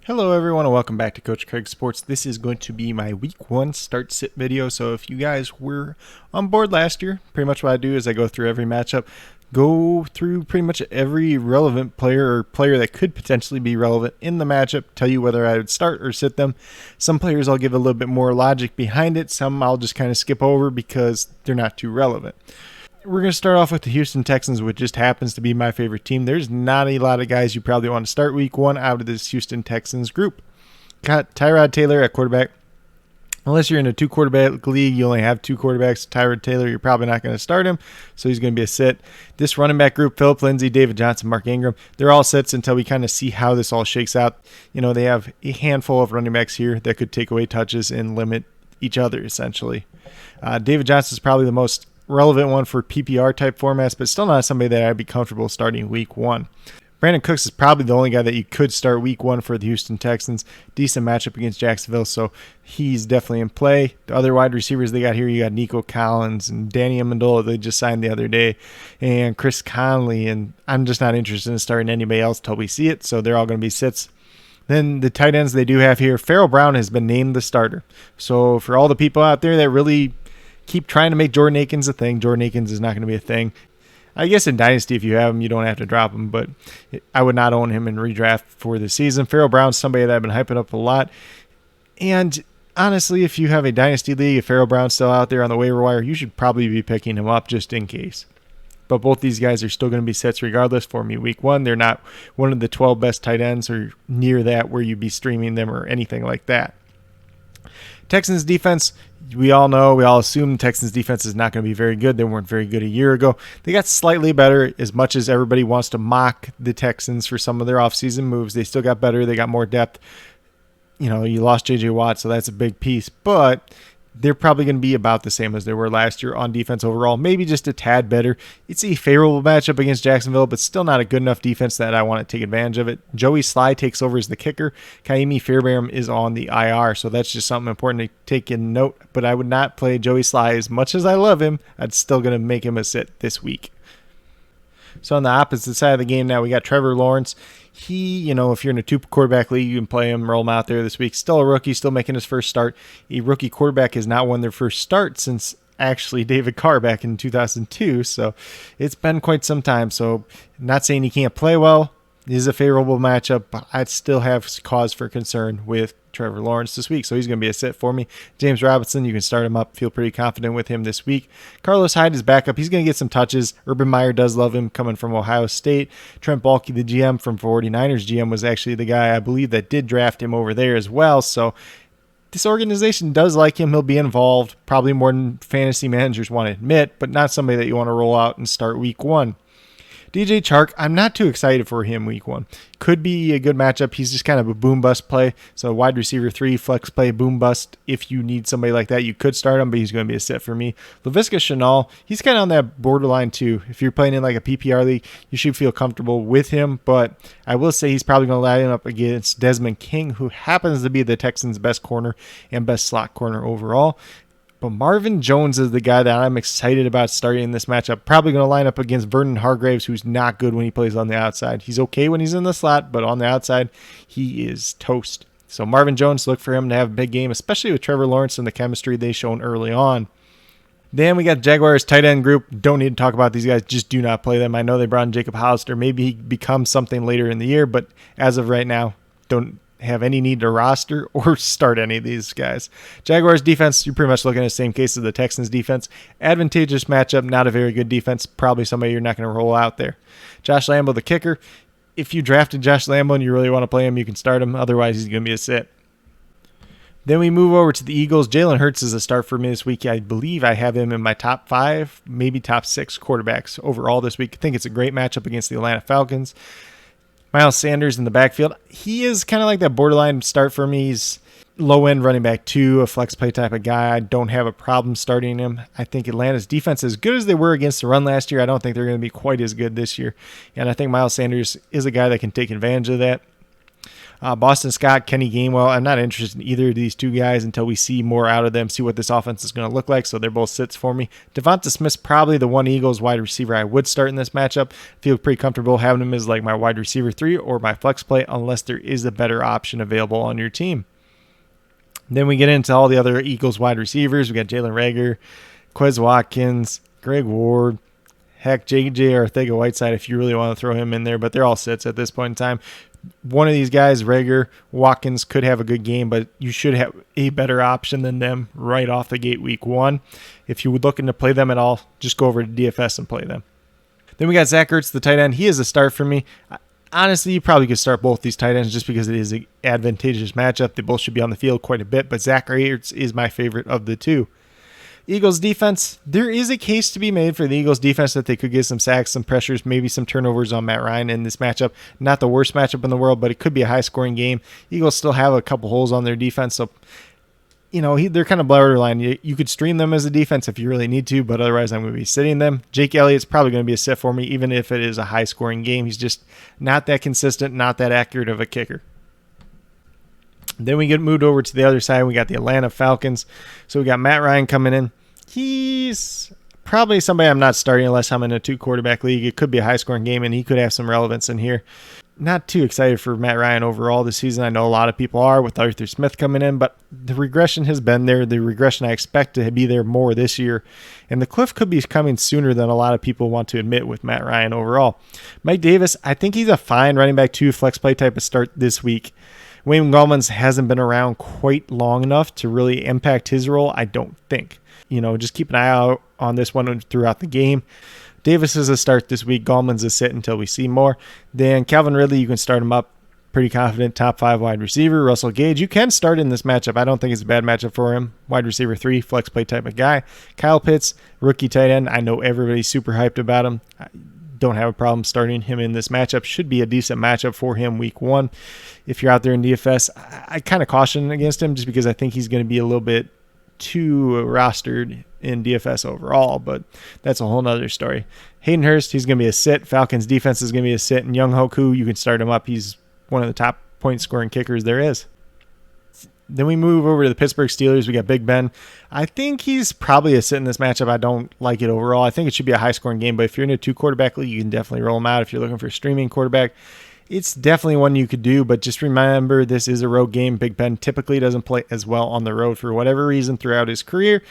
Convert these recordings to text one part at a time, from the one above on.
Hello everyone and welcome back to Coach Craig Sports. This is going to be my week 1 start sit video. So if you guys were on board last year, pretty much what I do is I go through every matchup, go through pretty much every relevant player or player that could potentially be relevant in the matchup, tell you whether I would start or sit them. Some players I'll give a little bit more logic behind it. Some I'll just kind of skip over because they're not too relevant. We're going to start off with the Houston Texans, which just happens to be my favorite team. There's not a lot of guys you probably want to start week 1 out of this Houston Texans group. Got Tyrod Taylor at quarterback. Unless you're in a 2-quarterback league, you only have 2 quarterbacks. Tyrod Taylor, you're probably not going to start him, so he's going to be a sit. This running back group, Phillip Lindsay, David Johnson, Mark Ingram, they're all sits until we kind of see how this all shakes out. You know, they have a handful of running backs here that could take away touches and limit each other, essentially. David Johnson is probably the most relevant one for PPR type formats, but still not somebody that I'd be comfortable starting week 1. Brandon Cooks is probably the only guy that you could start week 1 for the Houston Texans. Decent matchup against Jacksonville, so he's definitely in play. The other wide receivers they got here, you got Nico Collins and Danny Amendola, they just signed the other day, and Chris Conley, and I'm just not interested in starting anybody else till we see it, so they're all going to be sits. Then the tight ends they do have here, Farrell Brown has been named the starter. So for all the people out there that really keep trying to make Jordan Akins a thing, Jordan Akins is not going to be a thing. I guess in Dynasty, if you have him, you don't have to drop him, but I would not own him in redraft for the season. Farrell Brown's somebody that I've been hyping up a lot. And honestly, if you have a Dynasty league, if Farrell Brown's still out there on the waiver wire, you should probably be picking him up just in case. But both these guys are still going to be sets regardless for me week 1. They're not one of the 12 best tight ends or near that where you'd be streaming them or anything like that. Texans defense, we all assume Texans defense is not going to be very good. They weren't very good a year ago. They got slightly better. As much as everybody wants to mock the Texans for some of their offseason moves, they still got better. They got more depth. You know, you lost J.J. Watt, so that's a big piece. But they're probably going to be about the same as they were last year on defense overall, maybe just a tad better. It's a favorable matchup against Jacksonville, but still not a good enough defense that I want to take advantage of it. Joey Sly takes over as the kicker. Kaimi Fairbairn is on the IR, so that's just something important to take in note. But I would not play Joey Sly as much as I love him. I'm still going to make him a sit this week. So on the opposite side of the game now, we got Trevor Lawrence. He, if you're in a 2-quarterback league, you can play him, roll him out there this week. Still a rookie, still making his first start. A rookie quarterback has not won their first start since actually David Carr back in 2002. So it's been quite some time. So not saying he can't play well. It is a favorable matchup, but I'd still have cause for concern with Trevor Lawrence this week, so he's going to be a sit for me. James Robinson, you can start him up. Feel pretty confident with him this week. Carlos Hyde is back up. He's going to get some touches. Urban Meyer does love him coming from Ohio State. Trent Baalke, the GM from 49ers GM, was actually the guy I believe that did draft him over there as well, so this organization does like him. He'll be involved, probably more than fantasy managers want to admit, but not somebody that you want to roll out and start week 1. DJ Chark, I'm not too excited for him week 1. Could be a good matchup. He's just kind of a boom-bust play. So wide receiver 3, flex play, boom-bust. If you need somebody like that, you could start him, but he's going to be a sit for me. Laviska Shenault, he's kind of on that borderline too. If you're playing in like a PPR league, you should feel comfortable with him, but I will say he's probably going to line up against Desmond King, who happens to be the Texans' best corner and best slot corner overall. But Marvin Jones is the guy that I'm excited about starting in this matchup. Probably going to line up against Vernon Hargreaves, who's not good when he plays on the outside. He's okay when he's in the slot, but on the outside, he is toast. So Marvin Jones, look for him to have a big game, especially with Trevor Lawrence and the chemistry they've shown early on. Then we got Jaguars tight end group. Don't need to talk about these guys. Just do not play them. I know they brought in Jacob Hollister. Maybe he becomes something later in the year, but as of right now, don't have any need to roster or start any of these guys. Jaguars defense, you're pretty much looking at the same case as the Texans defense. Advantageous matchup, not a very good defense. Probably somebody you're not going to roll out there. Josh Lambo, the kicker. If you drafted Josh Lambo and you really want to play him, you can start him. Otherwise, he's going to be a sit. Then we move over to the Eagles. Jalen Hurts is a start for me this week. I believe I have him in my top 5, maybe top 6 quarterbacks overall this week. I think it's a great matchup against the Atlanta Falcons. Miles Sanders in the backfield. He is kind of like that borderline start for me. He's low-end running back 2, a flex play type of guy. I don't have a problem starting him. I think Atlanta's defense, as good as they were against the run last year, I don't think they're going to be quite as good this year. And I think Miles Sanders is a guy that can take advantage of that. Boston Scott, Kenny Gainwell, I'm not interested in either of these two guys until we see more out of them, see what this offense is going to look like, so they're both sits for me. Devonta Smith's probably the one Eagles wide receiver I would start in this matchup. Feel pretty comfortable having him as like my wide receiver 3 or my flex play unless there is a better option available on your team. Then we get into all the other Eagles wide receivers. We got Jalen Reagor, Quez Watkins, Greg Ward, heck, J.J. Arcega-Whiteside if you really want to throw him in there, but they're all sits at this point in time. One of these guys, Reagor, Watkins, could have a good game, but you should have a better option than them right off the gate week 1. If you were looking to play them at all, just go over to DFS and play them. Then we got Zach Ertz, the tight end. He is a start for me. Honestly, you probably could start both these tight ends just because it is an advantageous matchup. They both should be on the field quite a bit, but Zach Ertz is my favorite of the two. Eagles defense, there is a case to be made for the Eagles defense that they could get some sacks, some pressures, maybe some turnovers on Matt Ryan in this matchup. Not the worst matchup in the world, but it could be a high-scoring game. Eagles still have a couple holes on their defense, so they're kind of borderline. You could stream them as a defense if you really need to, but otherwise I'm going to be sitting them. Jake Elliott's probably going to be a sit for me, even if it is a high-scoring game. He's just not that consistent, not that accurate of a kicker. Then we get moved over to the other side. We got the Atlanta Falcons. So we got Matt Ryan coming in. He's probably somebody I'm not starting unless I'm in a 2-quarterback league. It could be a high-scoring game, and he could have some relevance in here. Not too excited for Matt Ryan overall this season. I know a lot of people are with Arthur Smith coming in, but the regression has been there. The regression I expect to be there more this year. And the cliff could be coming sooner than a lot of people want to admit with Matt Ryan overall. Mike Davis, I think he's a fine running back 2 flex play type of start this week. Wayne Gallman's hasn't been around quite long enough to really impact his role, I don't think. Just keep an eye out on this one throughout the game. Davis is a start this week. Gallman's a sit until we see more. Then Calvin Ridley, you can start him up. Pretty confident top 5 wide receiver. Russell Gage, you can start in this matchup. I don't think it's a bad matchup for him. Wide receiver 3, flex play type of guy. Kyle Pitts, rookie tight end. I know everybody's super hyped about him. Don't have a problem starting him in this matchup. Should be a decent matchup for him week 1. If you're out there in DFS, I kind of caution against him just because I think he's going to be a little bit too rostered in DFS overall, but that's a whole nother story. Hayden Hurst, he's going to be a sit. Falcons defense is going to be a sit. And Young Hoku, you can start him up. He's one of the top point scoring kickers there is. Then we move over to the Pittsburgh Steelers. We got Big Ben. I think he's probably a sit in this matchup. I don't like it overall. I think it should be a high-scoring game, but if you're in a 2-quarterback league, you can definitely roll him out. If you're looking for a streaming quarterback, it's definitely one you could do, but just remember this is a road game. Big Ben typically doesn't play as well on the road for whatever reason throughout his career.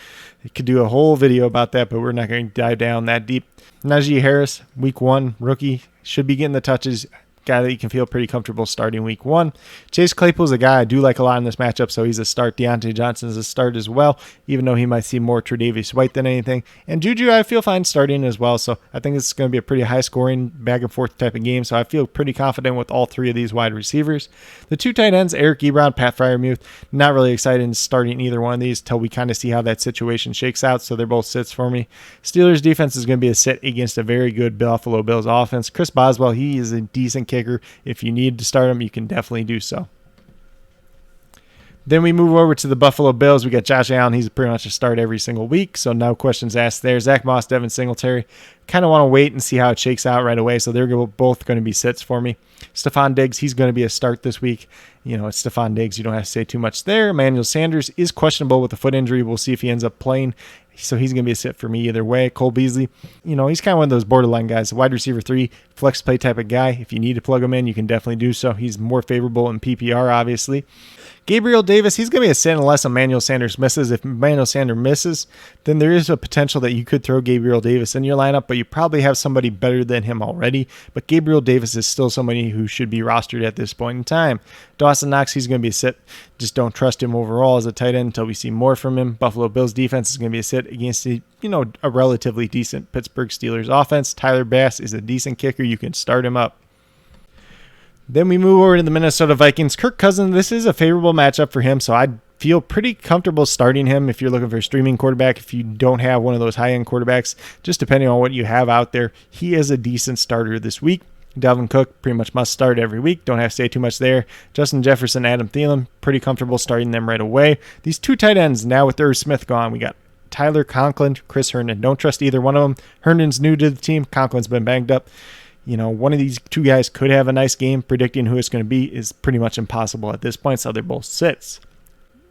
I could do a whole video about that, but we're not going to dive down that deep. Najee Harris, week 1, rookie, should be getting the touches. Guy that you can feel pretty comfortable starting week 1. Chase Claypool's a guy I do like a lot in this matchup, so he's a start. Deontay Johnson's a start as well, even though he might see more Tre'Davious White than anything. And Juju, I feel fine starting as well, so I think it's going to be a pretty high-scoring, back-and-forth type of game, so I feel pretty confident with all 3 of these wide receivers. The 2 tight ends, Eric Ebron, Pat Freiermuth, not really excited in starting either one of these till we kind of see how that situation shakes out, so they're both sits for me. Steelers defense is going to be a sit against a very good Buffalo Bills offense. Chris Boswell, he is a decent kicker. If you need to start him, you can definitely do so. Then we move over to the Buffalo Bills. We got Josh Allen. He's pretty much a start every single week, so no questions asked there. Zach Moss, Devin Singletary. Kind of want to wait and see how it shakes out right away, so they're both going to be sits for me. Stephon Diggs, he's going to be a start this week. It's Stephon Diggs. You don't have to say too much there. Emmanuel Sanders is questionable with a foot injury. We'll see if he ends up playing. So he's going to be a sit for me either way. Cole Beasley, he's kind of one of those borderline guys. Wide receiver 3, flex play type of guy. If you need to plug him in, you can definitely do so. He's more favorable in PPR, obviously. Gabriel Davis, he's going to be a sit unless Emmanuel Sanders misses. If Emmanuel Sanders misses, then there is a potential that you could throw Gabriel Davis in your lineup, but you probably have somebody better than him already. But Gabriel Davis is still somebody who should be rostered at this point in time. Dawson Knox, he's going to be a sit. Just don't trust him overall as a tight end until we see more from him. Buffalo Bills defense is going to be a sit against a relatively decent Pittsburgh Steelers offense. Tyler Bass is a decent kicker. You can start him up. Then we move over to the Minnesota Vikings. Kirk Cousins, this is a favorable matchup for him, so I'd feel pretty comfortable starting him if you're looking for a streaming quarterback. If you don't have one of those high-end quarterbacks, just depending on what you have out there, he is a decent starter this week. Dalvin Cook, pretty much must start every week. Don't have to say too much there. Justin Jefferson, Adam Thielen, pretty comfortable starting them right away. These 2 tight ends, now with Irv Smith gone, we got Tyler Conklin, Chris Herndon. Don't trust either one of them. Herndon's new to the team. Conklin's been banged up. One of these two guys could have a nice game. Predicting who it's going to be is pretty much impossible at this point, so they're both sits.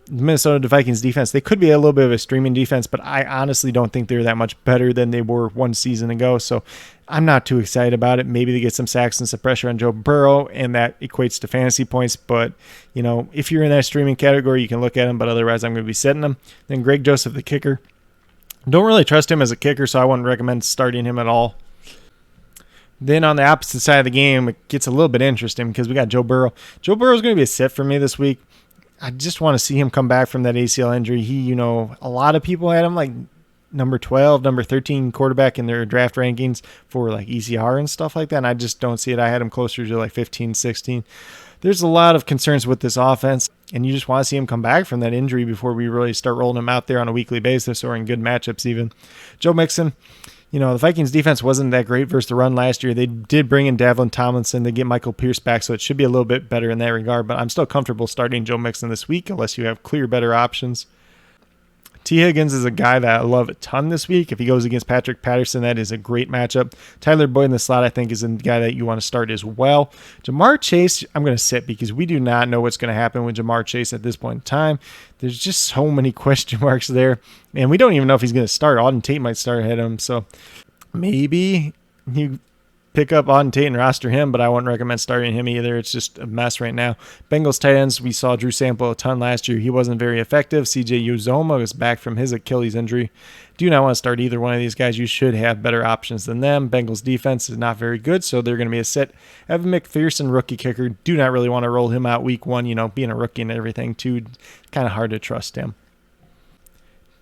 The Minnesota Vikings defense, they could be a little bit of a streaming defense, but I honestly don't think they're that much better than they were one season ago, so I'm not too excited about it. Maybe they get some sacks and some pressure on Joe Burrow, and that equates to fantasy points, but, if you're in that streaming category, you can look at him, but otherwise I'm going to be sitting him. Then Greg Joseph, the kicker. Don't really trust him as a kicker, so I wouldn't recommend starting him at all. Then on the opposite side of the game, it gets a little bit interesting because we got Joe Burrow. Joe Burrow is going to be a sit for me this week. I just want to see him come back from that ACL injury. He, a lot of people had him like number 12, number 13 quarterback in their draft rankings for like ECR and stuff like that. And I just don't see it. I had him closer to like 15, 16. There's a lot of concerns with this offense, and you just want to see him come back from that injury before we really start rolling him out there on a weekly basis or in good matchups even. Joe Mixon. The Vikings defense wasn't that great versus the run last year. They did bring in Davlin Tomlinson to get Michael Pierce back, so it should be a little bit better in that regard. But I'm still comfortable starting Joe Mixon this week unless you have clear better options. T. Higgins is a guy that I love a ton this week. If he goes against Patrick Patterson, that is a great matchup. Tyler Boyd in the slot, I think, is a guy that you want to start as well. Jamar Chase, I'm going to sit because we do not know what's going to happen with Jamar Chase at this point in time. There's just so many question marks there, and we don't even know if he's going to start. Auden Tate might start ahead of him, so maybe you pick up Auden Tate and roster him, but I wouldn't recommend starting him either. It's just a mess right now. Bengals tight ends, we saw Drew Sample a ton last year. He wasn't very effective. CJ Uzomah is back from his Achilles injury. Do not want to start either one of these guys. You should have better options than them. Bengals defense is not very good, so they're going to be a sit. Evan McPherson, rookie kicker. Do not really want to roll him out week one. Being a rookie and everything too, kind of hard to trust him.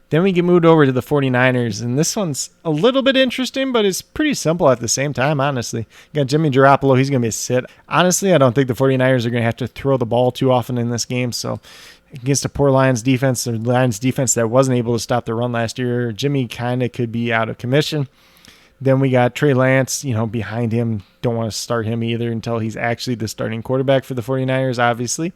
Then we get moved over to the 49ers, and this one's a little bit interesting, but it's pretty simple at the same time, honestly. You got Jimmy Garoppolo. He's going to be a sit. Honestly, I don't think the 49ers are going to have to throw the ball too often in this game, so against a poor Lions defense, or Lions defense that wasn't able to stop the run last year, Jimmy kind of could be out of commission. Then we got Trey Lance, behind him. Don't want to start him either until he's actually the starting quarterback for the 49ers, obviously.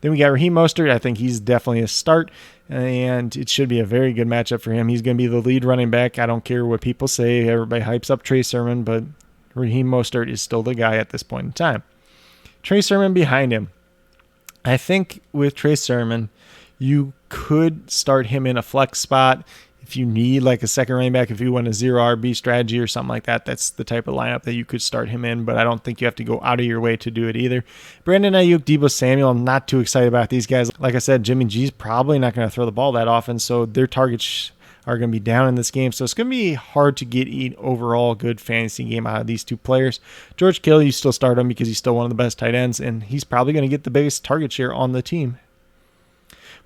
Then we got Raheem Mostert. I think he's definitely a start, and it should be a very good matchup for him. He's going to be the lead running back. I don't care what people say. Everybody hypes up Trey Sermon, but Raheem Mostert is still the guy at this point in time. Trey Sermon behind him. I think with Trey Sermon, you could start him in a flex spot. If you need like a second running back, if you want a 0 RB strategy or something like that, that's the type of lineup that you could start him in, but I don't think you have to go out of your way to do it either. Brandon Ayuk, Deebo Samuel, I'm not too excited about these guys. Like I said, Jimmy G's probably not going to throw the ball that often, so their targets are going to be down in this game, so it's going to be hard to get an overall good fantasy game out of these two players. George Kittle, you still start him because he's still one of the best tight ends, and he's probably going to get the biggest target share on the team.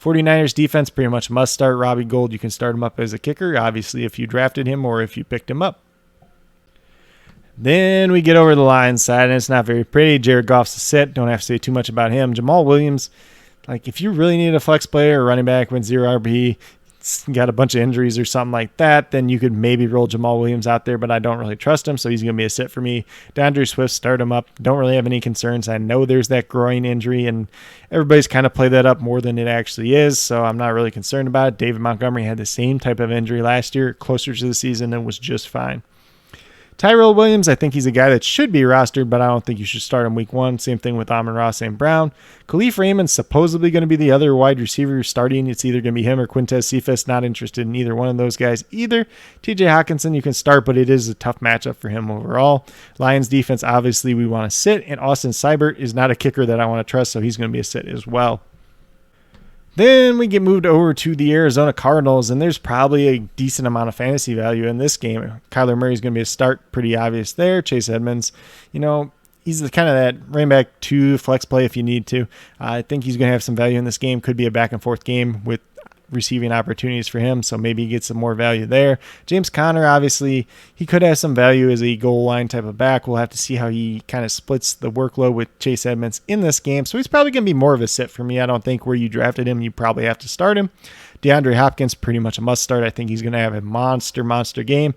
49ers defense pretty much must start. Robbie Gould, you can start him up as a kicker, obviously, if you drafted him or if you picked him up. Then we get over the Lions side, and it's not very pretty. Jared Goff's a sit. Don't have to say too much about him. Jamal Williams, if you really need a flex player or running back with 0 RB, got a bunch of injuries or something like that, then you could maybe roll Jamal Williams out there, but I don't really trust him, so he's going to be a sit for me. DeAndre Swift, start him up. Don't really have any concerns. I know there's that groin injury, and everybody's kind of played that up more than it actually is, so I'm not really concerned about it. David Montgomery had the same type of injury last year, closer to the season, and was just fine. Tyrell Williams, I think he's a guy that should be rostered, but I don't think you should start him week one. Same thing with Amon-Ra St. Brown. Khalif Raymond's supposedly going to be the other wide receiver starting. It's either going to be him or Quintez Cephas. Not interested in either one of those guys either. TJ Hawkinson you can start, but it is a tough matchup for him overall. Lions defense, obviously we want to sit, and Austin Seibert is not a kicker that I want to trust, so he's going to be a sit as well. Then we get moved over to the Arizona Cardinals, and there's probably a decent amount of fantasy value in this game. Kyler Murray's going to be a start, pretty obvious there. Chase Edmonds, he's the kind of that running back 2 flex play if you need to. I think he's going to have some value in this game. Could be a back and forth game with receiving opportunities for him, so maybe he gets some more value there. James Conner, obviously, he could have some value as a goal line type of back. We'll have to see how he kind of splits the workload with Chase Edmonds in this game, so he's probably going to be more of a sit for me. I don't think where you drafted him, you probably have to start him. DeAndre Hopkins, pretty much a must start. I think he's going to have a monster game.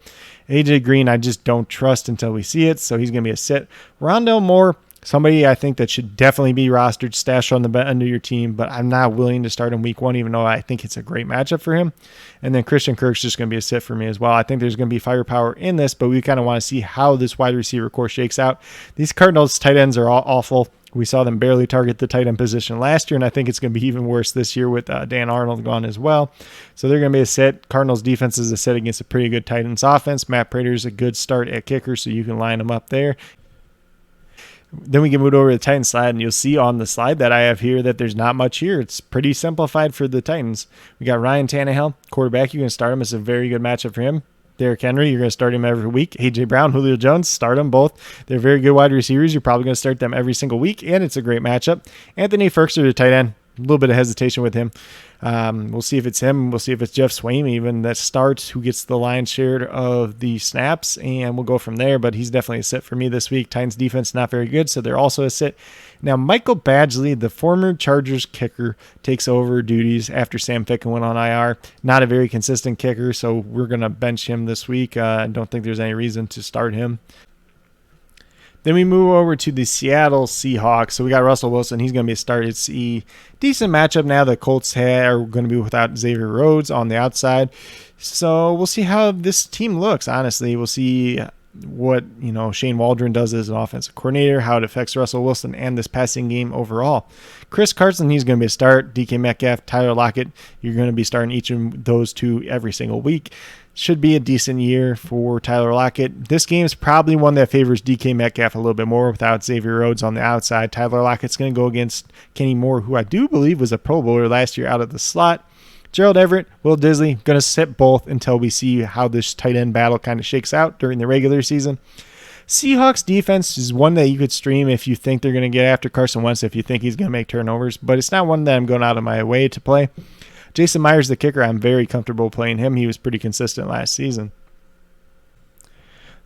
AJ Green, I just don't trust until we see it, so he's going to be a sit. Rondale Moore, Somebody I think that should definitely be rostered, stashed on the end of your team, but I'm not willing to start him week 1, even though I think it's a great matchup for him. And then Christian Kirk's just going to be a sit for me as well. I think there's going to be firepower in this, but we kind of want to see how this wide receiver core shakes out. These Cardinals tight ends are all awful. We saw them barely target the tight end position last year, and I think it's going to be even worse this year with Dan Arnold gone as well. So they're going to be a sit. Cardinals defense is a sit against a pretty good Titans offense. Matt Prater's a good start at kicker, so you can line them up there. Then we can move over to the Titans slide, and you'll see on the slide that I have here that there's not much here. It's pretty simplified for the Titans. We got Ryan Tannehill, quarterback. You can start him. It's a very good matchup for him. Derrick Henry, you're going to start him every week. A.J. Brown, Julio Jones, start them both. They're very good wide receivers. You're probably going to start them every single week, and it's a great matchup. Anthony Firkser, the tight end. A little bit of hesitation with him. We'll see if it's him. We'll see if it's Jeff Swaim even that starts, who gets the lion's share of the snaps, and we'll go from there. But he's definitely a sit for me this week. Titans defense not very good, so they're also a sit. Now, Michael Badgley, the former Chargers kicker, takes over duties after Sam Ficken went on IR. Not a very consistent kicker, so we're going to bench him this week. I don't think there's any reason to start him. Then we move over to the Seattle Seahawks. So we got Russell Wilson. He's going to be a start. It's a decent matchup now. The Colts are going to be without Xavier Rhodes on the outside. So we'll see how this team looks, honestly. We'll see what Shane Waldron does as an offensive coordinator, how it affects Russell Wilson and this passing game overall. Chris Carson, he's going to be a start. DK Metcalf, Tyler Lockett, you're going to be starting each of those two every single week. Should be a decent year for Tyler Lockett. This game is probably one that favors DK Metcalf a little bit more without Xavier Rhodes on the outside. Tyler Lockett's going to go against Kenny Moore, who I do believe was a Pro Bowler last year out of the slot. Gerald Everett, Will Disley, going to sit both until we see how this tight end battle kind of shakes out during the regular season. Seahawks defense is one that you could stream if you think they're going to get after Carson Wentz, if you think he's going to make turnovers, but it's not one that I'm going out of my way to play. Jason Myers, the kicker, I'm very comfortable playing him. He was pretty consistent last season.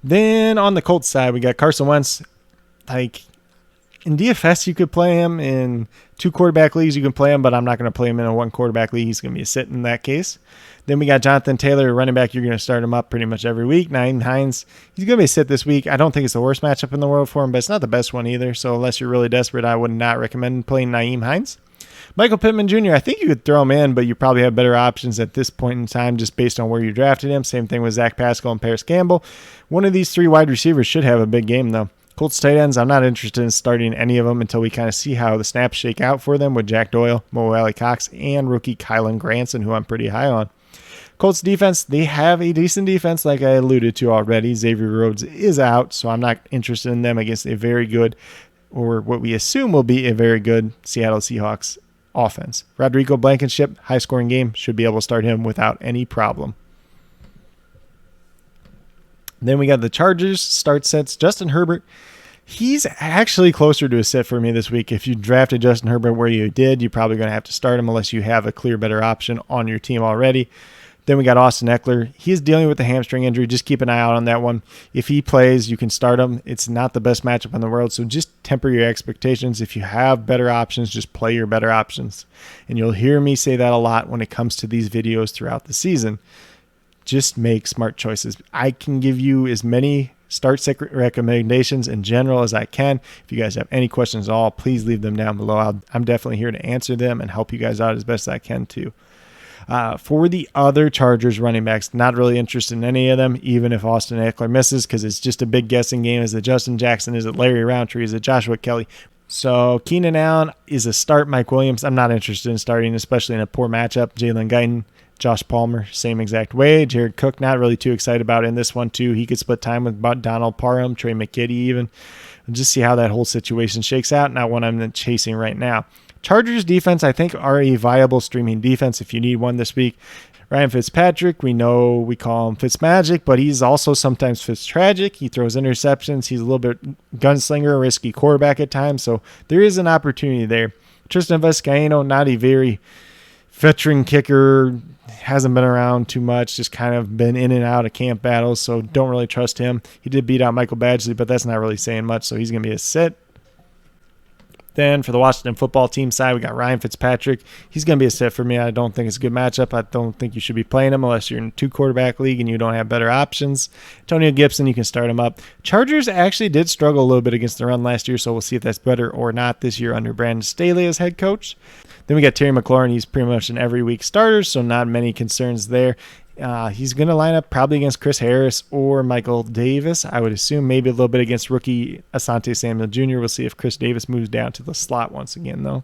Then on the Colts side, we got Carson Wentz. In DFS, you could play him. In 2 quarterback leagues, you can play him, but I'm not going to play him in a 1 quarterback league. He's going to be a sit in that case. Then we got Jonathan Taylor, running back. You're going to start him up pretty much every week. Nyheim Hines, he's going to be a sit this week. I don't think it's the worst matchup in the world for him, but it's not the best one either. So unless you're really desperate, I would not recommend playing Nyheim Hines. Michael Pittman Jr., I think you could throw him in, but you probably have better options at this point in time just based on where you drafted him. Same thing with Zach Pascal and Paris Campbell. One of these 3 wide receivers should have a big game, though. Colts tight ends, I'm not interested in starting any of them until we kind of see how the snaps shake out for them with Jack Doyle, Mo Alley-Cox, and rookie Kylan Granson, who I'm pretty high on. Colts defense, they have a decent defense like I alluded to already. Xavier Rhodes is out, so I'm not interested in them against a very good, or what we assume will be a very good Seattle Seahawks offense. Rodrigo Blankenship, high-scoring game, should be able to start him without any problem. Then we got the Chargers start sets. Justin Herbert, he's actually closer to a sit for me this week. If you drafted Justin Herbert where you did, you're probably going to have to start him unless you have a clear better option on your team already. Then we got Austin Eckler. He's dealing with a hamstring injury. Just keep an eye out on that one. If he plays, you can start him. It's not the best matchup in the world, so just temper your expectations. If you have better options, just play your better options. And you'll hear me say that a lot when it comes to these videos throughout the season. Just make smart choices. I can give you as many start secret recommendations in general as I can. If you guys have any questions at all, please leave them down below. I'm definitely here to answer them and help you guys out as best I can too. For the other Chargers running backs, not really interested in any of them, even if Austin Eckler misses, because it's just a big guessing game. Is it Justin Jackson? Is it Larry Roundtree? Is it Joshua Kelly? So Keenan Allen is a start. Mike Williams, I'm not interested in starting, especially in a poor matchup. Jalen Guyton, Josh Palmer, same exact way. Jared Cook, not really too excited about in this one too. He could split time with Donald Parham, Trey McKitty even. And just see how that whole situation shakes out. Not one I'm chasing right now. Chargers defense, I think, are a viable streaming defense if you need one this week. Ryan Fitzpatrick, we know we call him Fitzmagic, but he's also sometimes Fitztragic. He throws interceptions. He's a little bit gunslinger, risky quarterback at times, so there is an opportunity there. Tristan Vizcaino, not a very veteran kicker, hasn't been around too much, just kind of been in and out of camp battles, so don't really trust him. He did beat out Michael Badgley, but that's not really saying much, so he's going to be a sit. Then for the Washington football team side, we got Ryan Fitzpatrick. He's going to be a sit for me. I don't think it's a good matchup. I don't think you should be playing him unless you're in a 2-quarterback league and you don't have better options. Antonio Gibson, you can start him up. Chargers actually did struggle a little bit against the run last year, so we'll see if that's better or not this year under Brandon Staley as head coach. Then we got Terry McLaurin. He's pretty much an every week starter, so not many concerns there. He's going to line up probably against Chris Harris or Michael Davis. I would assume maybe a little bit against rookie Asante Samuel Jr. We'll see if Chris Davis moves down to the slot once again, though.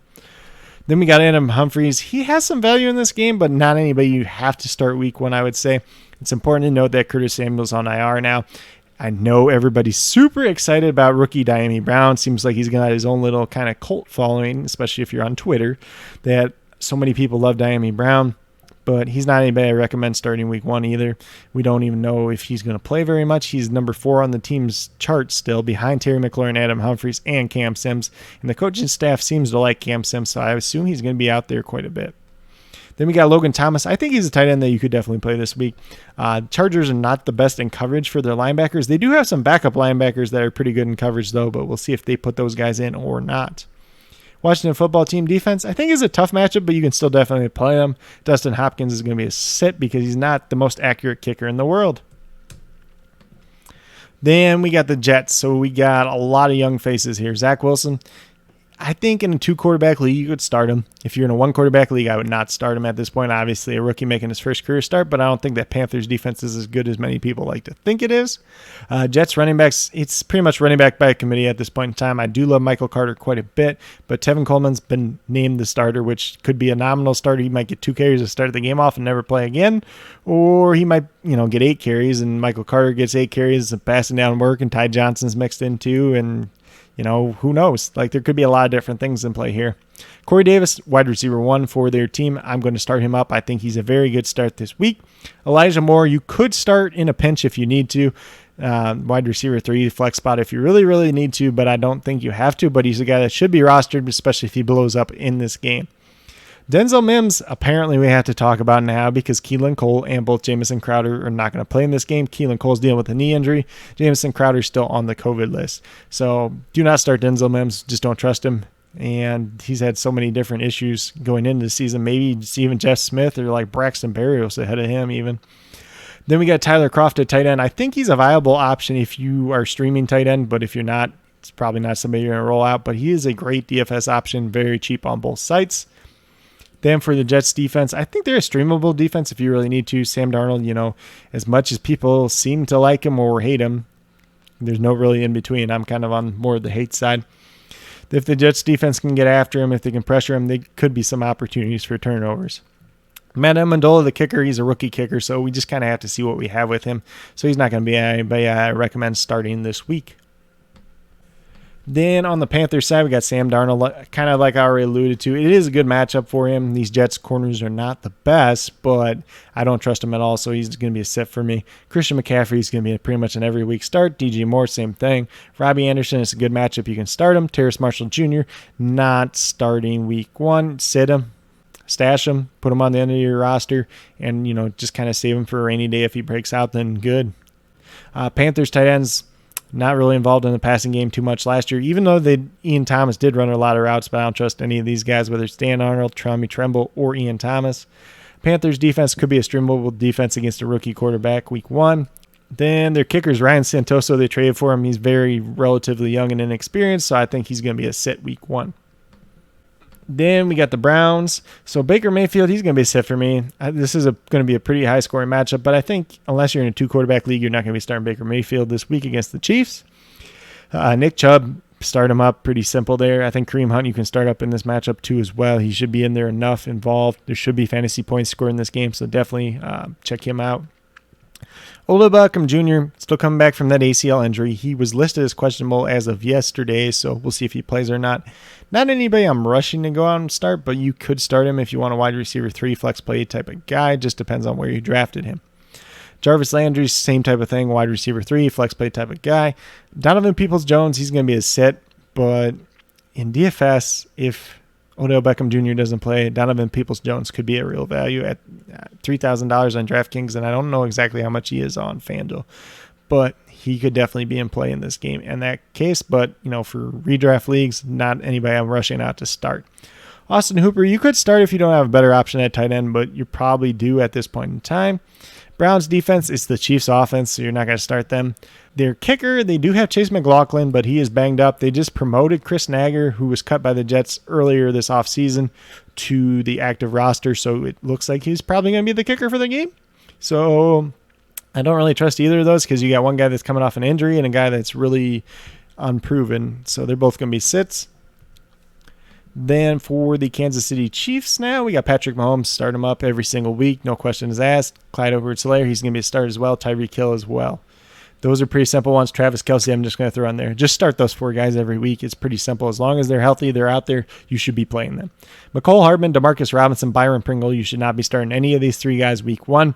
Then we got Adam Humphries. He has some value in this game, but not anybody you have to start week 1, I would say. It's important to note that Curtis Samuel's on IR now. I know everybody's super excited about rookie Dyami Brown. Seems like he's got his own little kind of cult following, especially if you're on Twitter, that so many people love Dyami Brown. But he's not anybody I recommend starting week 1 either. We don't even know if he's going to play very much. He's number 4 on the team's chart still, behind Terry McLaurin, Adam Humphries, and Cam Sims. And the coaching staff seems to like Cam Sims, so I assume he's going to be out there quite a bit. Then we got Logan Thomas. I think he's a tight end that you could definitely play this week. Chargers are not the best in coverage for their linebackers. They do have some backup linebackers that are pretty good in coverage, though, but we'll see if they put those guys in or not. Washington football team defense, I think is a tough matchup, but you can still definitely play them. Dustin Hopkins is going to be a sit because he's not the most accurate kicker in the world. Then we got the Jets, so we got a lot of young faces here. Zach Wilson, I think in a 2-quarterback league, you could start him. If you're in a 1-quarterback league, I would not start him at this point. Obviously, a rookie making his first career start, but I don't think that Panthers defense is as good as many people like to think it is. Jets running backs, it's pretty much running back by committee at this point in time. I do love Michael Carter quite a bit, but Tevin Coleman's been named the starter, which could be a nominal starter. He might get 2 carries to start the game off and never play again, or he might, get 8 carries, and Michael Carter gets 8 carries and passing down work, and Ty Johnson's mixed in too, and who knows? Like, there could be a lot of different things in play here. Corey Davis, wide receiver 1 for their team. I'm going to start him up. I think he's a very good start this week. Elijah Moore, you could start in a pinch if you need to. Wide receiver 3, flex spot if you really, really need to, but I don't think you have to. But he's a guy that should be rostered, especially if he blows up in this game. Denzel Mims, apparently we have to talk about now because Keelan Cole and both Jamison Crowder are not going to play in this game. Keelan Cole's dealing with a knee injury. Jamison Crowder's still on the COVID list. So do not start Denzel Mims. Just don't trust him. And he's had so many different issues going into the season. Maybe even Jeff Smith or like Braxton Berrios ahead of him even. Then we got Tyler Kroft at tight end. I think he's a viable option if you are streaming tight end, but if you're not, it's probably not somebody you're going to roll out. But he is a great DFS option, very cheap on both sites. Then for the Jets defense, I think they're a streamable defense if you really need to. Sam Darnold, as much as people seem to like him or hate him, there's no really in between. I'm kind of on more of the hate side. If the Jets defense can get after him, if they can pressure him, there could be some opportunities for turnovers. Matt Amendola, the kicker, he's a rookie kicker, so we just kind of have to see what we have with him. So he's not going to be anybody I recommend starting this week. Then on the Panthers side, we got Sam Darnold, kind of like I already alluded to. It is a good matchup for him. These Jets corners are not the best, but I don't trust him at all, so he's going to be a sit for me. Christian McCaffrey is going to be pretty much an every week start. DJ Moore, same thing. Robbie Anderson is a good matchup. You can start him. Terrace Marshall Jr., not starting week 1. Sit him. Stash him. Put him on the end of your roster, and, just kind of save him for a rainy day. If he breaks out, then good. Panthers tight ends, not really involved in the passing game too much last year, even though Ian Thomas did run a lot of routes, but I don't trust any of these guys, whether it's Dan Arnold, Tommy Tremble, or Ian Thomas. Panthers defense could be a streamable defense against a rookie quarterback week 1. Then their kicker's Ryan Santoso. They traded for him. He's very relatively young and inexperienced, so I think he's going to be a sit week 1. Then we got the Browns. So Baker Mayfield, he's going to be a sit for me. This is going to be a pretty high-scoring matchup, but I think unless you're in a 2-quarterback league, you're not going to be starting Baker Mayfield this week against the Chiefs. Nick Chubb, start him up. Pretty simple there. I think Kareem Hunt you can start up in this matchup too as well. He should be in there enough involved. There should be fantasy points scored in this game, so definitely check him out. Odell Beckham Jr. still coming back from that ACL injury. He was listed as questionable as of yesterday, so we'll see if he plays or not. Not anybody I'm rushing to go out and start, but you could start him if you want a wide receiver 3 flex play type of guy. Just depends on where you drafted him. Jarvis Landry, same type of thing, wide receiver 3 flex play type of guy. Donovan Peoples-Jones, he's going to be a sit, but in DFS, if Odell Beckham Jr. doesn't play, Donovan Peoples-Jones could be a real value at $3,000 on DraftKings, and I don't know exactly how much he is on FanDuel. but he could definitely be in play in this game in that case. But, for redraft leagues, not anybody I'm rushing out to start. Austin Hooper, you could start if you don't have a better option at tight end, but you probably do at this point in time. Browns defense is the Chiefs offense, so you're not going to start them. Their kicker, they do have Chase McLaughlin, but he is banged up. They just promoted Chris Nager, who was cut by the Jets earlier this offseason, to the active roster, so it looks like he's probably going to be the kicker for the game. So I don't really trust either of those because you got one guy that's coming off an injury and a guy that's really unproven, so they're both going to be sits. Then for the Kansas City Chiefs now, we got Patrick Mahomes. Start him up every single week. No questions asked. Clyde Edwards-Helaire, he's going to be a start as well. Tyreek Hill as well. Those are pretty simple ones. Travis Kelce, I'm just going to throw in there. Just start those 4 guys every week. It's pretty simple. As long as they're healthy, they're out there, you should be playing them. McCole Hardman, Demarcus Robinson, Byron Pringle, you should not be starting any of these 3 guys week 1.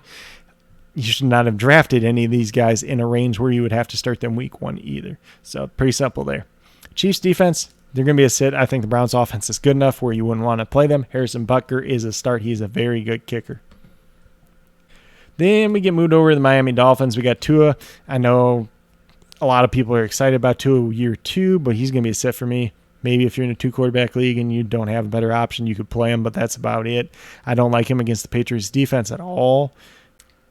You should not have drafted any of these guys in a range where you would have to start them week 1 either. So pretty simple there. Chiefs defense, they're going to be a sit. I think the Browns offense is good enough where you wouldn't want to play them. Harrison Butker is a start. He's a very good kicker. Then we get moved over to the Miami Dolphins. We got Tua. I know a lot of people are excited about Tua year 2, but he's going to be a sit for me. Maybe if you're in a 2-quarterback league and you don't have a better option, you could play him, but that's about it. I don't like him against the Patriots defense at all.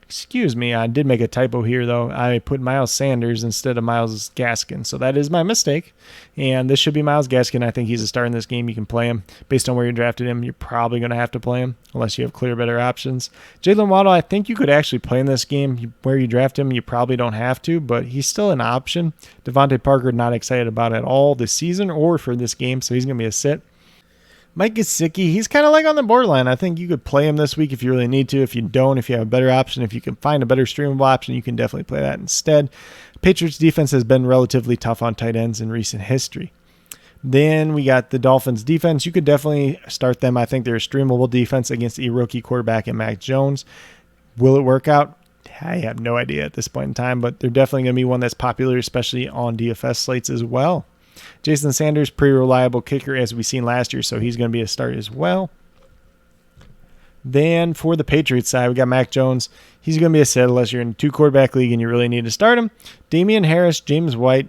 Excuse me, I did make a typo here, though. I put Miles Sanders instead of Myles Gaskin, so that is my mistake. And this should be Myles Gaskin. I think he's a star in this game. You can play him. Based on where you drafted him, you're probably going to have to play him unless you have clear better options. Jalen Waddle, I think you could actually play in this game. Where you draft him, you probably don't have to, but he's still an option. Devontae Parker, not excited about at all this season or for this game, so he's going to be a sit. Mike Gesicki, he's kind of like on the borderline. I think you could play him this week if you really need to. If you don't, if you have a better option, if you can find a better streamable option, you can definitely play that instead. Patriots defense has been relatively tough on tight ends in recent history. Then we got the Dolphins defense. You could definitely start them. I think they're a streamable defense against a rookie quarterback in Mac Jones. Will it work out? I have no idea at this point in time, but they're definitely going to be one that's popular, especially on DFS slates as well. Jason Sanders, pretty reliable kicker as we've seen last year, so he's going to be a start as well. Then for the Patriots side, we got Mac Jones. He's going to be a sit unless you're in a 2-quarterback league and you really need to start him. Damian Harris, James White,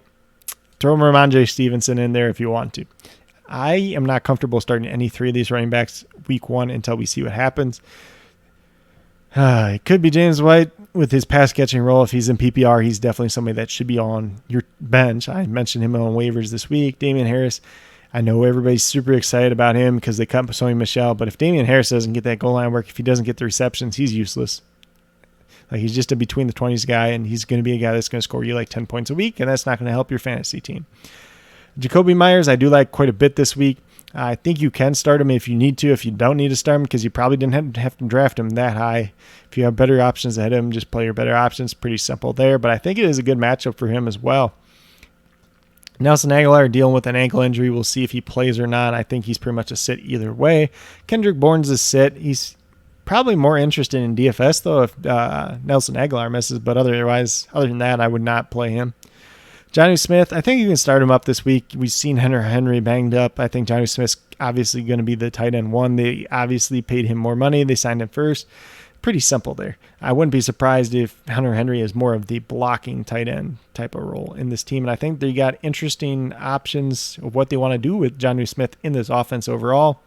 throw Ramondre Stevenson in there if you want to. I am not comfortable starting any 3 of these running backs week 1 until we see what happens. It could be James White with his pass catching role. If he's in PPR, he's definitely somebody that should be on your bench. I mentioned him on waivers this week. Damian Harris, I know everybody's super excited about him because they cut Sony Michel, but if Damian Harris doesn't get that goal line work, if he doesn't get the receptions, he's useless. Like, he's just a between the 20s guy, and he's going to be a guy that's going to score you like 10 points a week, and that's not going to help your fantasy team. Jacoby Myers, I do like quite a bit this week. I think you can start him if you need to. If you don't need to start him, because you probably didn't have to draft him that high. If you have better options ahead of him, just play your better options. Pretty simple there, but I think it is a good matchup for him as well. Nelson Aguilar dealing with an ankle injury. We'll see if he plays or not. I think he's pretty much a sit either way. Kendrick Bourne's a sit. He's probably more interested in DFS, though, if Nelson Aguilar misses, but other than that, I would not play him. Johnny Smith, I think you can start him up this week. We've seen Hunter Henry banged up. I think Johnny Smith's obviously going to be the tight end 1. They obviously paid him more money. They signed him first. Pretty simple there. I wouldn't be surprised if Hunter Henry is more of the blocking tight end type of role in this team. And I think they got interesting options of what they want to do with Johnny Smith in this offense overall.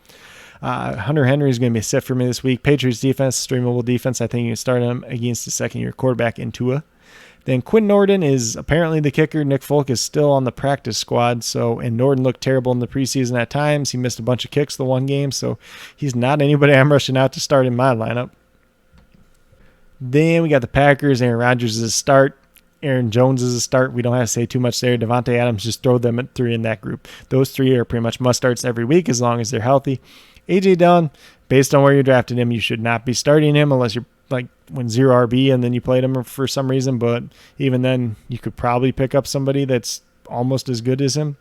Hunter Henry is going to be a sit for me this week. Patriots defense, streamable defense. I think you can start him against the second-year quarterback in Tua. Then Quinn Nordin is apparently the kicker. Nick Folk is still on the practice squad. And Nordin looked terrible in the preseason at times. He missed a bunch of kicks the one game, so he's not anybody I'm rushing out to start in my lineup. Then we got the Packers. Aaron Rodgers is a start. Aaron Jones is a start. We don't have to say too much there. Devontae Adams, just throw them at 3 in that group. Those 3 are pretty much must starts every week as long as they're healthy. A.J. Dillon, based on where you drafted him, you should not be starting him unless you're like when 0 RB and then you played him for some reason. But even then, you could probably pick up somebody that's almost as good as him.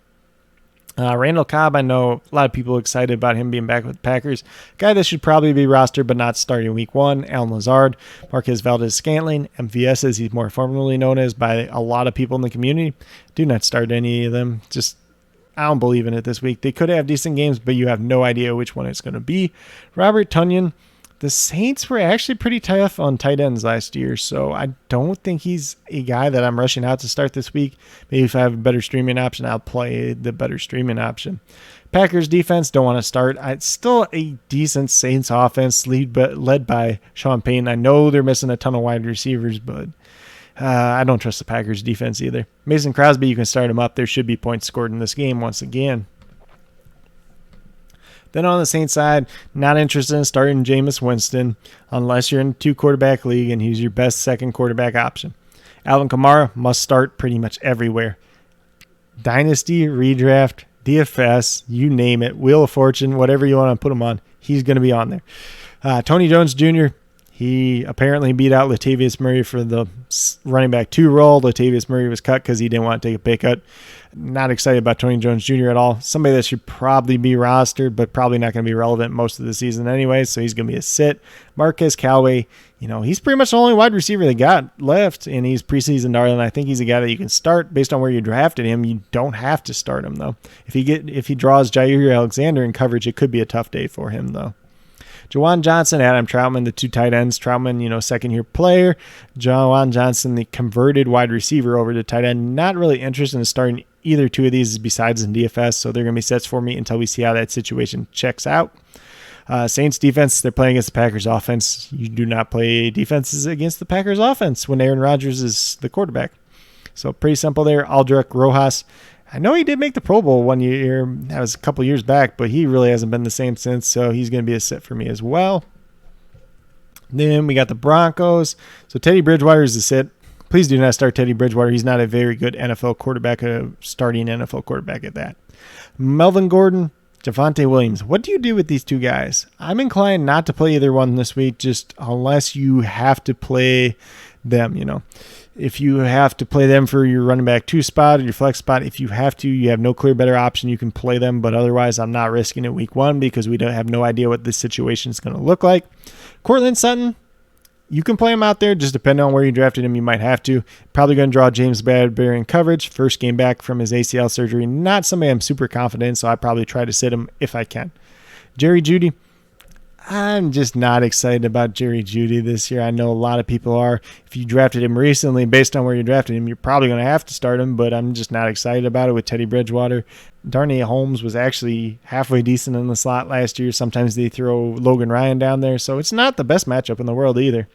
Randall Cobb, I know a lot of people excited about him being back with the Packers. Guy that should probably be rostered but not starting week 1. Alan Lazard, Marquez Valdez-Scantling, MVS as he's more formally known as by a lot of people in the community. Do not start any of them. Just, I don't believe in it this week. They could have decent games, but you have no idea which one it's going to be. Robert Tonyan, the Saints were actually pretty tough on tight ends last year, so I don't think he's a guy that I'm rushing out to start this week. Maybe if I have a better streaming option, I'll play the better streaming option. Packers defense, don't want to start. It's still a decent Saints offense led by Sean Payton. I know they're missing a ton of wide receivers, but I don't trust the Packers defense either. Mason Crosby, you can start him up. There should be points scored in this game once again. Then on the Saints side, not interested in starting Jameis Winston unless you're in a 2-quarterback league and he's your best second quarterback option. Alvin Kamara must start pretty much everywhere. Dynasty, redraft, DFS, you name it, Wheel of Fortune, whatever you want to put him on, he's going to be on there. Tony Jones Jr., he apparently beat out Latavius Murray for the running back 2 role. Latavius Murray was cut because he didn't want to take a pay cut. Not excited about Tony Jones Jr. at all. Somebody that should probably be rostered, but probably not going to be relevant most of the season anyway, so he's going to be a sit. Marquez Callaway, he's pretty much the only wide receiver they got left, and he's preseason darling. I think he's a guy that you can start based on where you drafted him. You don't have to start him, though. If he draws Jair Alexander in coverage, it could be a tough day for him, though. Jawan Johnson, Adam Troutman, the 2 tight ends. Troutman, second-year player. Jawan Johnson, the converted wide receiver over to tight end. Not really interested in starting either 2 of these besides in DFS, so they're going to be sets for me until we see how that situation checks out. Saints defense, they're playing against the Packers offense. You do not play defenses against the Packers offense when Aaron Rodgers is the quarterback. So pretty simple there. Aldrich Rojas, I know he did make the Pro Bowl one year. That was a couple years back, but he really hasn't been the same since, so he's going to be a sit for me as well. Then we got the Broncos. So Teddy Bridgewater is a sit. Please do not start Teddy Bridgewater. He's not a very good NFL quarterback, a starting NFL quarterback at that. Melvin Gordon, Javonte Williams. What do you do with these 2 guys? I'm inclined not to play either one this week, just unless you have to play them, If you have to play them for your running back 2 spot or your flex spot, if you have to, you have no clear better option, you can play them. But otherwise, I'm not risking it week 1 because we don't have no idea what this situation is going to look like. Cortland Sutton, you can play him out there. Just depending on where you drafted him, you might have to. Probably going to draw James Bradbury in coverage. First game back from his ACL surgery. Not somebody I'm super confident in, so I probably try to sit him if I can. Jerry Jeudy, I'm just not excited about Jerry Jeudy this year. I know a lot of people are. If you drafted him recently, based on where you drafted him, you're probably going to have to start him, but I'm just not excited about it with Teddy Bridgewater. Darnay Holmes was actually halfway decent in the slot last year. Sometimes they throw Logan Ryan down there, so it's not the best matchup in the world either.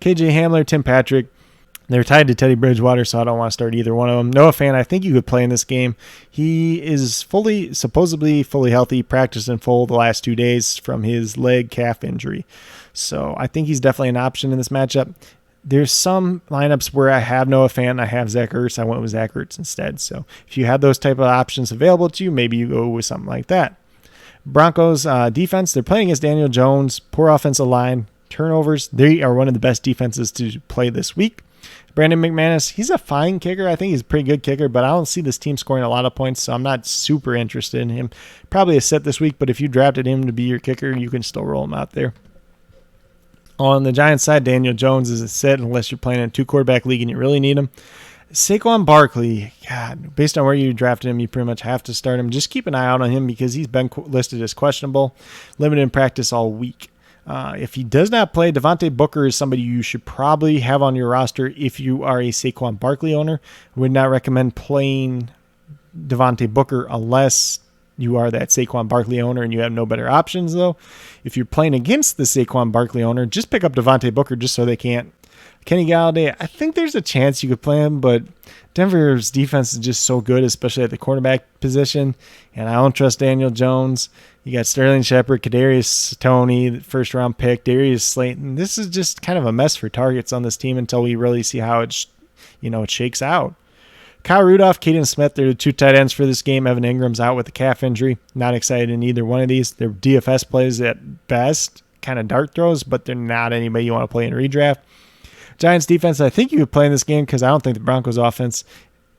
KJ Hamler, Tim Patrick, they're tied to Teddy Bridgewater, so I don't want to start either one of them. Noah Fant, I think you could play in this game. He is supposedly fully healthy, practiced in full the last 2 days from his leg calf injury. So I think he's definitely an option in this matchup. There's some lineups where I have Noah Fant, I have Zach Ertz. I went with Zach Ertz instead. So if you have those type of options available to you, maybe you go with something like that. Broncos defense, they're playing against Daniel Jones, poor offensive line, turnovers. They are one of the best defenses to play this week. Brandon McManus, he's a fine kicker. I think he's a pretty good kicker, but I don't see this team scoring a lot of points, so I'm not super interested in him. Probably a set this week, but if you drafted him to be your kicker, you can still roll him out there. On the Giants side, Daniel Jones is a set unless you're playing in a 2-quarterback league and you really need him. Saquon Barkley, God, based on where you drafted him, you pretty much have to start him. Just keep an eye out on him because he's been listed as questionable, limited in practice all week. If he does not play, Devontae Booker is somebody you should probably have on your roster if you are a Saquon Barkley owner. I would not recommend playing Devontae Booker unless you are that Saquon Barkley owner and you have no better options, though. If you're playing against the Saquon Barkley owner, just pick up Devontae Booker just so they can't. Kenny Galladay, I think there's a chance you could play him, but Denver's defense is just so good, especially at the cornerback position, and I don't trust Daniel Jones. You got Sterling Shepard, Kadarius Toney, first-round pick, Darius Slayton. This is just kind of a mess for targets on this team until we really see how it shakes out. Kyle Rudolph, Caden Smith, they're the 2 tight ends for this game. Evan Ingram's out with a calf injury. Not excited in either one of these. They're DFS plays at best, kind of dart throws, but they're not anybody you want to play in redraft. Giants defense, I think you could play in this game because I don't think the Broncos offense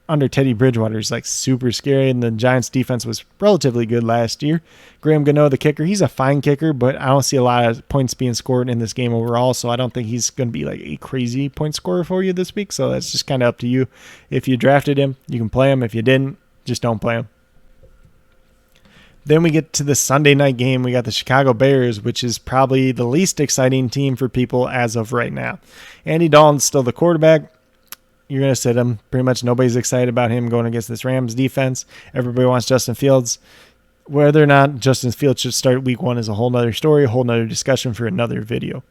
under Teddy Bridgewater is like super scary, and the Giants defense was relatively good last year. Graham Gano, the kicker, he's a fine kicker, but I don't see a lot of points being scored in this game overall, so I don't think he's going to be like a crazy point scorer for you this week, so that's just kind of up to you. If you drafted him, you can play him. If you didn't, just don't play him. Then we get to the Sunday night game. We got the Chicago Bears, which is probably the least exciting team for people as of right now. Andy Dalton's still the quarterback. You're going to sit him. Pretty much nobody's excited about him going against this Rams defense. Everybody wants Justin Fields. Whether or not Justin Fields should start week 1 is a whole nother story, a whole nother discussion for another video.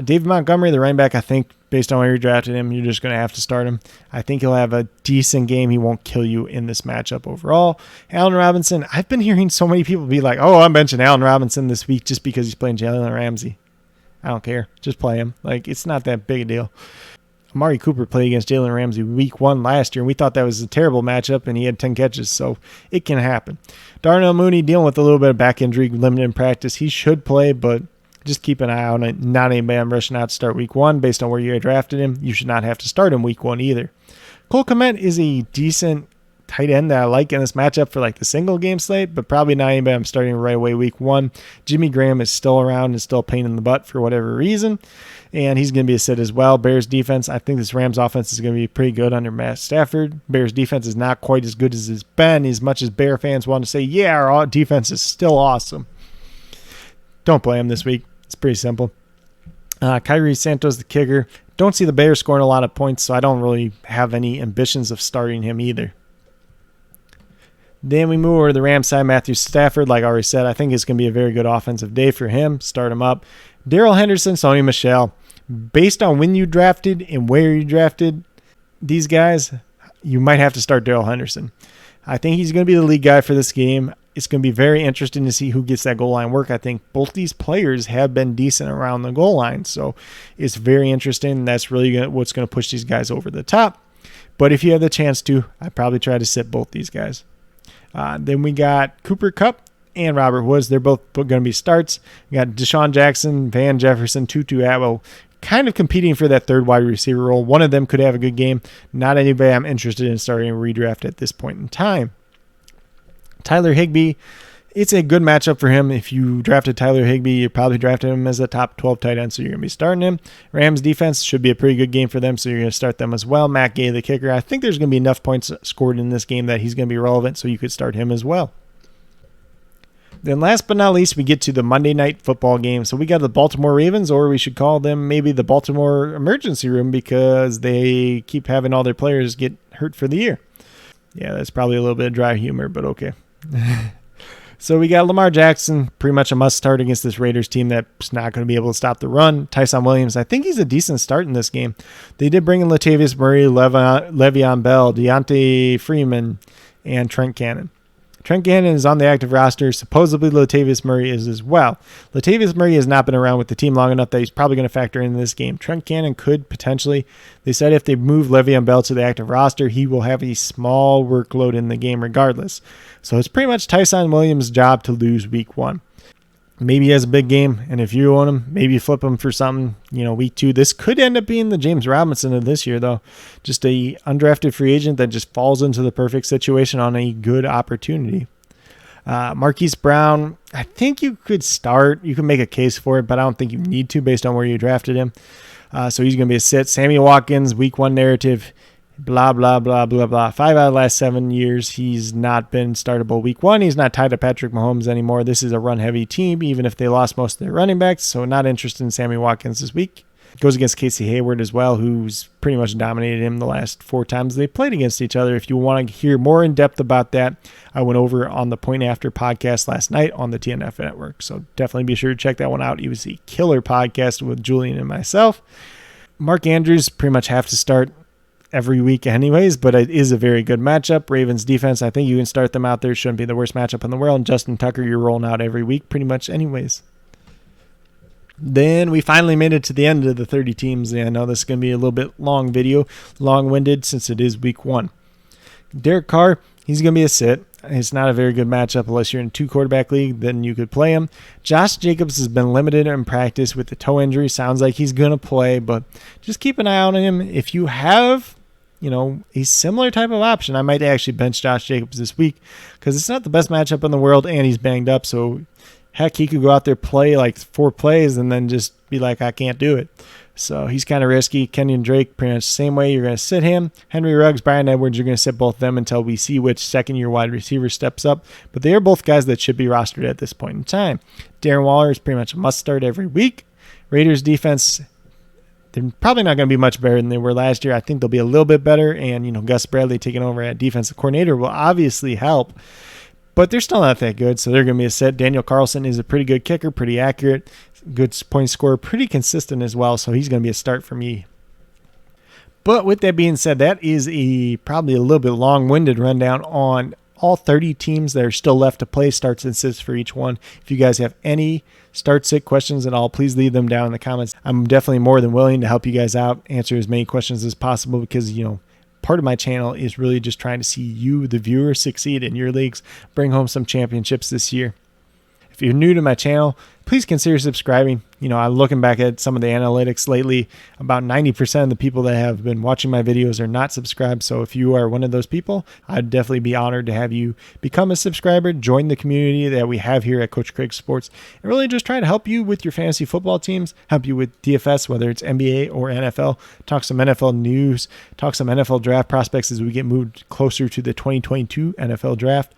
David Montgomery, the running back, I think based on where you drafted him, you're just going to have to start him. I think he'll have a decent game. He won't kill you in this matchup overall. Allen Robinson, I've been hearing so many people be like, oh, I'm benching Allen Robinson this week just because he's playing Jalen Ramsey. I don't care. Just play him. Like, it's not that big a deal. Amari Cooper played against Jalen Ramsey week 1 last year, and we thought that was a terrible matchup, and he had 10 catches, so it can happen. Darnell Mooney dealing with a little bit of back injury, limited in practice. He should play, but just keep an eye on it. Not anybody I'm rushing out to start week 1 based on where you drafted him. You should not have to start him week 1 either. Cole Kmet is a decent tight end that I like in this matchup for like the single game slate, but probably not anybody I'm starting right away week 1. Jimmy Graham is still around and still a pain in the butt for whatever reason, and he's going to be a sit as well. Bears defense, I think this Rams offense is going to be pretty good under Matt Stafford. Bears defense is not quite as good as it's been, as much as Bear fans want to say, yeah, our defense is still awesome. Don't play him this week. It's pretty simple. Kyrie Santos, the kicker. Don't see the Bears scoring a lot of points, so I don't really have any ambitions of starting him either. Then we move over to the Rams side. Matthew Stafford, like I already said, I think it's going to be a very good offensive day for him. Start him up. Darrell Henderson, Sony Michel. Based on when you drafted and where you drafted these guys, you might have to start Darrell Henderson. I think he's going to be the lead guy for this game. It's going to be very interesting to see who gets that goal line work. I think both these players have been decent around the goal line, so it's very interesting. That's really what's going to push these guys over the top. But if you have the chance to, I'd probably try to sit both these guys. Then we got Cooper Kupp and Robert Woods. They're both going to be starts. We got Deshaun Jackson, Van Jefferson, Tutu Atwell, kind of competing for that third wide receiver role. One of them could have a good game. Not anybody I'm interested in starting a redraft at this point in time. Tyler Higbee, it's a good matchup for him. If you drafted Tyler Higbee, you probably drafted him as a top 12 tight end, so you're going to be starting him. Rams defense should be a pretty good game for them, so you're going to start them as well. Matt Gay, the kicker, I think there's going to be enough points scored in this game that he's going to be relevant, so you could start him as well. Then last but not least, we get to the Monday Night Football game. So we got the Baltimore Ravens, or we should call them maybe the Baltimore Emergency Room, because they keep having all their players get hurt for the year. Yeah, that's probably a little bit of dry humor, but okay. So we got Lamar Jackson, pretty much a must start against this Raiders team that's not going to be able to stop the run. Tyson Williams, I think he's a decent start in this game. They did bring in Latavius Murray, Le'Veon Bell, Deontay Freeman, and Trent Cannon. Trent Cannon is on the active roster. Supposedly Latavius Murray is as well. Latavius Murray has not been around with the team long enough that he's probably going to factor in this game. Trent Cannon could potentially. They said if they move Le'Veon Bell to the active roster, he will have a small workload in the game regardless. So it's pretty much Tyson Williams' job to lose week 1. Maybe he has a big game, and if you own him, maybe flip him for something, week 2. This could end up being the James Robinson of this year, though. Just a undrafted free agent that just falls into the perfect situation on a good opportunity. Marquise Brown, I think you could start. You can make a case for it, but I don't think you need to based on where you drafted him. So he's going to be a sit. Sammy Watkins, week 1 narrative. Blah, blah, blah, blah, blah. 5 out of the last 7 years, he's not been startable week 1. He's not tied to Patrick Mahomes anymore. This is a run-heavy team, even if they lost most of their running backs, so not interested in Sammy Watkins this week. Goes against Casey Hayward as well, who's pretty much dominated him the last 4 times they played against each other. If you want to hear more in depth about that, I went over on the Point After podcast last night on the TNFF network, so definitely be sure to check that one out. It was a killer podcast with Julian and myself. Mark Andrews pretty much have to start every week anyways, but it is a very good matchup. Ravens defense, I think you can start them out there. Shouldn't be the worst matchup in the world. And Justin Tucker, you're rolling out every week pretty much anyways. Then we finally made it to the end of the 30 teams. And I know this is going to be a little bit long video, long-winded since it is week 1. Derek Carr, he's going to be a sit. It's not a very good matchup unless you're in a 2-quarterback league, then you could play him. Josh Jacobs has been limited in practice with the toe injury. Sounds like he's going to play, but just keep an eye on him. If you have a similar type of option, I might actually bench Josh Jacobs this week because it's not the best matchup in the world and he's banged up. So heck, he could go out there, play like 4 plays and then just be like, I can't do it. So he's kind of risky. Kenyon Drake, pretty much the same way. You're going to sit him. Henry Ruggs, Bryan Edwards, you're going to sit both of them until we see which second-year wide receiver steps up. But they are both guys that should be rostered at this point in time. Darren Waller is pretty much a must-start every week. Raiders defense, they're probably not going to be much better than they were last year. I think they'll be a little bit better. And, Gus Bradley taking over at defensive coordinator will obviously help. But they're still not that good, so they're going to be a set. Daniel Carlson is a pretty good kicker, pretty accurate, good point scorer, pretty consistent as well, so he's going to be a start for me. But with that being said, that is probably a little bit long-winded rundown on all 30 teams that are still left to play, starts and sits for each one. If you guys have any start-sit questions at all, please leave them down in the comments. I'm definitely more than willing to help you guys out, answer as many questions as possible because, part of my channel is really just trying to see you, the viewer, succeed in your leagues, bring home some championships this year. If you're new to my channel, please consider subscribing. I'm looking back at some of the analytics lately. About 90% of the people that have been watching my videos are not subscribed. So if you are one of those people, I'd definitely be honored to have you become a subscriber, join the community that we have here at Coach Craig Sports, and really just try to help you with your fantasy football teams, help you with DFS, whether it's NBA or NFL, talk some NFL news, talk some NFL draft prospects as we get moved closer to the 2022 NFL draft.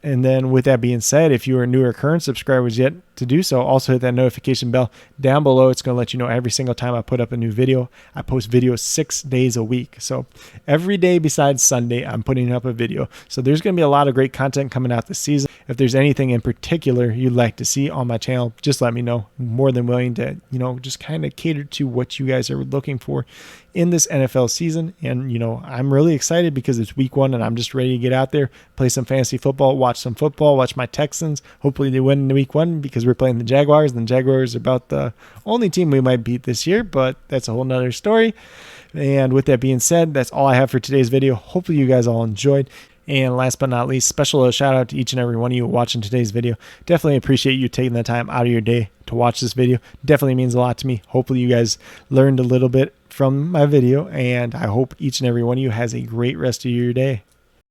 And then with that being said, if you are new or current subscribers yet to do so, also hit that notification bell down below. It's going to let you know every single time I put up a new video. I post videos 6 days a week. So every day besides Sunday, I'm putting up a video. So there's going to be a lot of great content coming out this season. If there's anything in particular you'd like to see on my channel, just let me know. I'm more than willing to, just kind of cater to what you guys are looking for in this NFL season. And, I'm really excited because it's week 1 and I'm just ready to get out there, play some fantasy football, watch some football, watch my Texans. Hopefully they win in week 1 because we're playing the Jaguars, and the Jaguars are about the only team we might beat this year, but that's a whole nother story. And with that being said, that's all I have for today's video. Hopefully you guys all enjoyed. And last but not least, special shout out to each and every one of you watching today's video. Definitely appreciate you taking the time out of your day to watch this video. Definitely means a lot to me. Hopefully you guys learned a little bit from my video, and I hope each and every one of you has a great rest of your day.